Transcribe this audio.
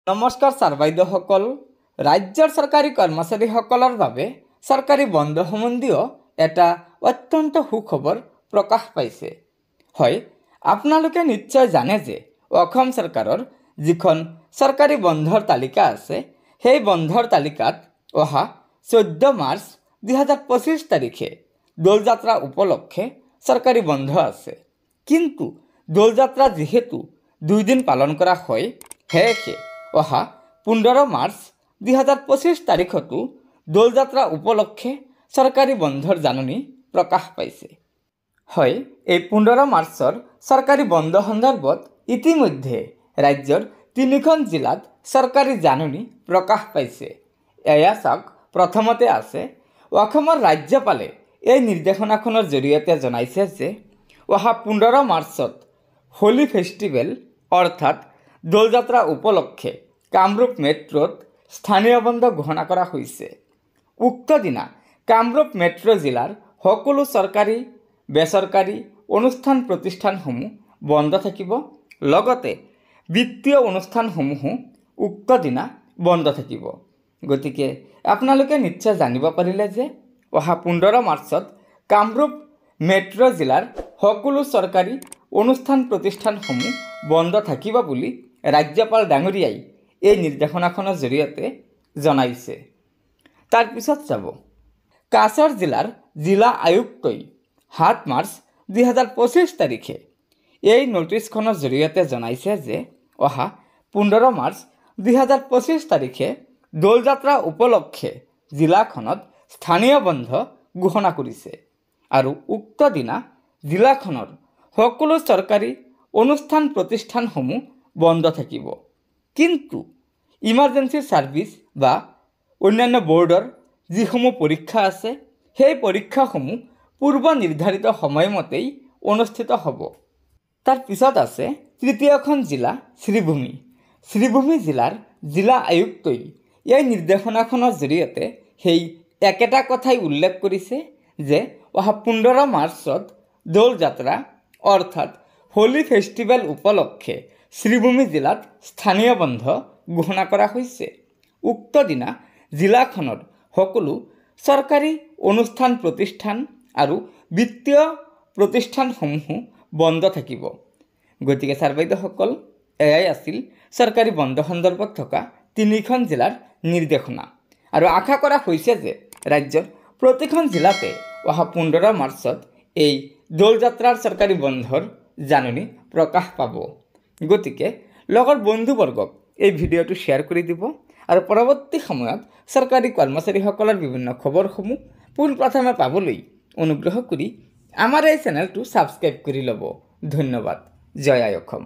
নমস্কাৰ ছাৰ বাইদেউসকল। ৰাজ্যৰ চৰকাৰী কৰ্মচাৰীসকলৰ বাবে চৰকাৰী বন্ধ সম্বন্ধীয় এটা অত্যন্ত সুখবৰ প্ৰকাশ পাইছে। হয়, আপোনালোকে নিশ্চয় জানে যে অসম চৰকাৰৰ যিখন চৰকাৰী বন্ধৰ তালিকা আছে, সেই বন্ধৰ তালিকাত অহা 14 মাৰ্চ 2025 তাৰিখে দোল যাত্ৰা উপলক্ষে চৰকাৰী বন্ধ আছে। কিন্তু দোল যাত্ৰা যিহেতু 2 দিন পালন কৰা হয়, সেয়েহে অহা 15 মাৰ্চ 2025 তাৰিখতো দোল যাত্ৰা উপলক্ষে চৰকাৰী বন্ধৰ জাননী প্ৰকাশ পাইছে। হয়, এই 15 মাৰ্চৰ চৰকাৰী বন্ধ সন্দৰ্ভত ইতিমধ্যে ৰাজ্যৰ 3খন জিলাত চৰকাৰী জাননী প্ৰকাশ পাইছে। এয়া চাওক, প্ৰথমতে আছে অসমৰ ৰাজ্যপালে এই নিৰ্দেশনাখনৰ জৰিয়তে জনাইছে যে অহা 15 মাৰ্চত হোলী ফেষ্টিভেল অৰ্থাৎ দোল যাত্ৰা উপলক্ষে কামৰূপ মেট্ৰত স্থানীয় বন্ধ ঘোষণা কৰা হৈছে। উক্ত দিনা কামৰূপ মেট্ৰ' জিলাৰ সকলো চৰকাৰী বেচৰকাৰী অনুষ্ঠান প্ৰতিষ্ঠানসমূহ বন্ধ থাকিব। লগতে বিত্তীয় অনুষ্ঠানসমূহো উক্ত দিনা বন্ধ থাকিব। গতিকে আপোনালোকে নিশ্চয় জানিব পাৰিলে যে অহা 15 মাৰ্চত কামৰূপ মেট্ৰ' জিলাৰ সকলো চৰকাৰী অনুষ্ঠান প্ৰতিষ্ঠানসমূহ বন্ধ থাকিব বুলি ৰাজ্যপাল ডাঙৰীয়াই এই নিৰ্দেশনাখনৰ জৰিয়তে জনাইছে। তাৰপিছত চাব, কাছাৰ জিলাৰ জিলা আয়ুক্তই 7 মাৰ্চ 2025 তাৰিখে এই নটিছখনৰ জৰিয়তে জনাইছে যে অহা 15 মাৰ্চ 2025 তাৰিখে দোল যাত্ৰা উপলক্ষে জিলাখনত স্থানীয় বন্ধ ঘোষণা কৰিছে আৰু উক্ত দিনা জিলাখনৰ সকলো চৰকাৰী অনুষ্ঠান প্ৰতিষ্ঠানসমূহ বন্ধ থাকিব। কিন্তু ইমাৰ্জেঞ্চি ছাৰ্ভিচ বা অন্যান্য বৰ্ডৰ যিসমূহ পৰীক্ষা আছে, সেই পৰীক্ষাসমূহ পূৰ্ব নিৰ্ধাৰিত সময়মতেই অনুষ্ঠিত হ'ব। তাৰ পিছত আছে তৃতীয়খন জিলা শ্ৰীভূমি। শ্ৰীভূমি জিলাৰ জিলা আয়ুক্তই এই নিৰ্দেশনাখনৰ জৰিয়তে সেই একেটা কথাই উল্লেখ কৰিছে যে অহা 15 মাৰ্চত দোল যাত্ৰা অৰ্থাৎ হোলী ফেষ্টিভেল উপলক্ষে শ্ৰীভূমি জিলাত স্থানীয় বন্ধ ঘোষণা কৰা হৈছে। উক্ত দিনা জিলাখনৰ সকলো চৰকাৰী অনুষ্ঠান প্ৰতিষ্ঠান আৰু বিত্তীয় প্ৰতিষ্ঠানসমূহো বন্ধ থাকিব। গতিকে ছাৰ বাইদেউসকল, এয়াই আছিল চৰকাৰী বন্ধ সন্দৰ্ভত থকা 3খন জিলাৰ নিৰ্দেশনা। আৰু আশা কৰা হৈছে যে ৰাজ্যৰ প্ৰতিখন জিলাতে অহা 15 মাৰ্চত এই দোল যাত্ৰাৰ চৰকাৰী বন্ধৰ জাননী প্ৰকাশ পাব। গতিকে লগৰ বন্ধুবৰ্গক এই ভিডিঅ'টো শ্বেয়াৰ কৰি দিব আৰু পৰৱৰ্তী সময়ত চৰকাৰী কৰ্মচাৰীসকলৰ বিভিন্ন খবৰসমূহ পোনপ্ৰথমে পাবলৈ অনুগ্ৰহ কৰি আমাৰ এই চেনেলটো ছাবস্ক্ৰাইব কৰি ল'ব। ধন্যবাদ। জয় আই অসম।